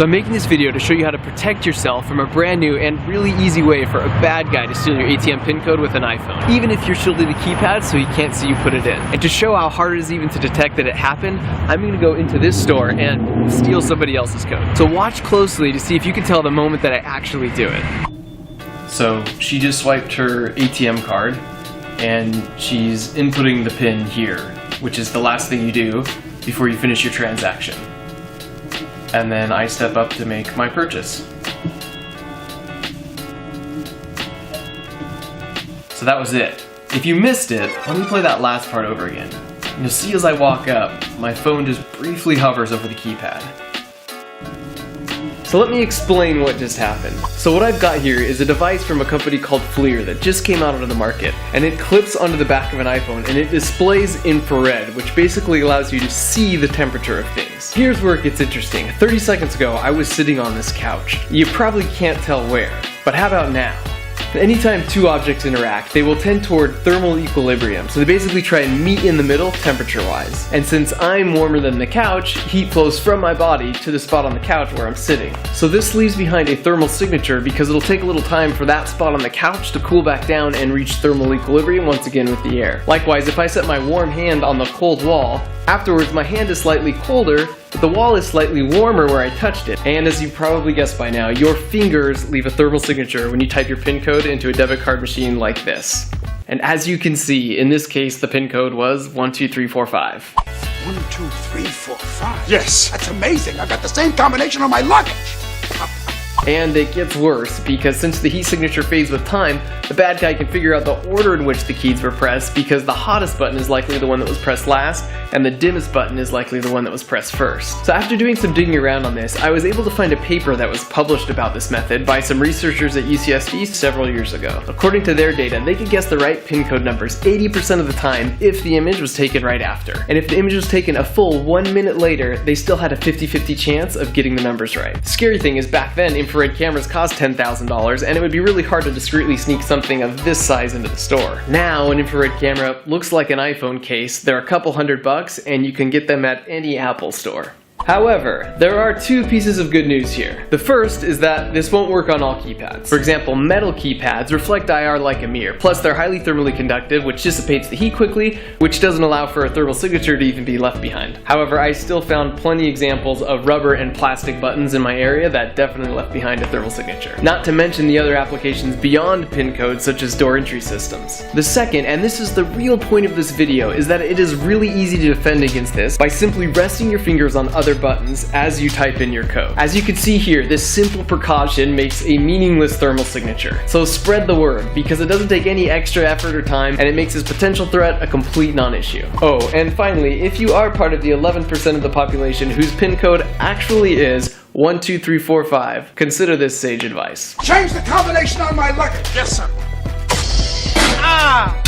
So I'm making this video to show you how to protect yourself from a brand new and really easy way for a bad guy to steal your ATM PIN code with an iPhone, even if you're shielded the keypad so he can't see you put it in. And to show how hard it is even to detect that it happened, I'm going to go into this store and steal somebody else's code. So watch closely to see if you can tell the moment that I actually do it. So she just swiped her ATM card and she's inputting the PIN here, which is the last thing you do before you finish your transaction. And then I step up to make my purchase. So that was it. If you missed it, let me play that last part over again. You'll see as I walk up, my phone just briefly hovers over the keypad. So let me explain what just happened. So what I've got here is a device from a company called FLIR that just came out onto the market, and it clips onto the back of an iPhone and it displays infrared, which basically allows you to see the temperature of things. Here's where it gets interesting. 30 seconds ago, I was sitting on this couch. You probably can't tell where, but how about now? Anytime two objects interact, they will tend toward thermal equilibrium, so they basically try and meet in the middle temperature-wise. And since I'm warmer than the couch, heat flows from my body to the spot on the couch where I'm sitting. So this leaves behind a thermal signature because it'll take a little time for that spot on the couch to cool back down and reach thermal equilibrium once again with the air. Likewise, if I set my warm hand on the cold wall, afterwards my hand is slightly colder, but the wall is slightly warmer where I touched it. And as you probably guessed by now, your fingers leave a thermal signature when you type your PIN code into a debit card machine like this. And as you can see, in this case, the PIN code was 12345. 12345? Yes! That's amazing! I got the same combination on my luggage! And it gets worse, because since the heat signature fades with time, the bad guy can figure out the order in which the keys were pressed, because the hottest button is likely the one that was pressed last, and the dimmest button is likely the one that was pressed first. So after doing some digging around on this, I was able to find a paper that was published about this method by some researchers at UCSD several years ago. According to their data, they could guess the right PIN code numbers 80% of the time if the image was taken right after. And if the image was taken a full 1 minute later, they still had a 50-50 chance of getting the numbers right. The scary thing is back then, infrared cameras cost $10,000, and it would be really hard to discreetly sneak something of this size into the store. Now, an infrared camera looks like an iPhone case. They're a couple $100, and you can get them at any Apple store. However, there are two pieces of good news here. The first is that this won't work on all keypads. For example, metal keypads reflect IR like a mirror, plus they're highly thermally conductive, which dissipates the heat quickly, which doesn't allow for a thermal signature to even be left behind. However, I still found plenty examples of rubber and plastic buttons in my area that definitely left behind a thermal signature. Not to mention the other applications beyond PIN codes, such as door entry systems. The second, and this is the real point of this video, is that it is really easy to defend against this by simply resting your fingers on other buttons as you type in your code. As you can see here, this simple precaution makes a meaningless thermal signature. So spread the word, because it doesn't take any extra effort or time, and it makes this potential threat a complete non-issue. Oh, and finally, if you are part of the 11% of the population whose PIN code actually is 12345, consider this sage advice. Change the combination on my luggage! Yes, sir. Ah!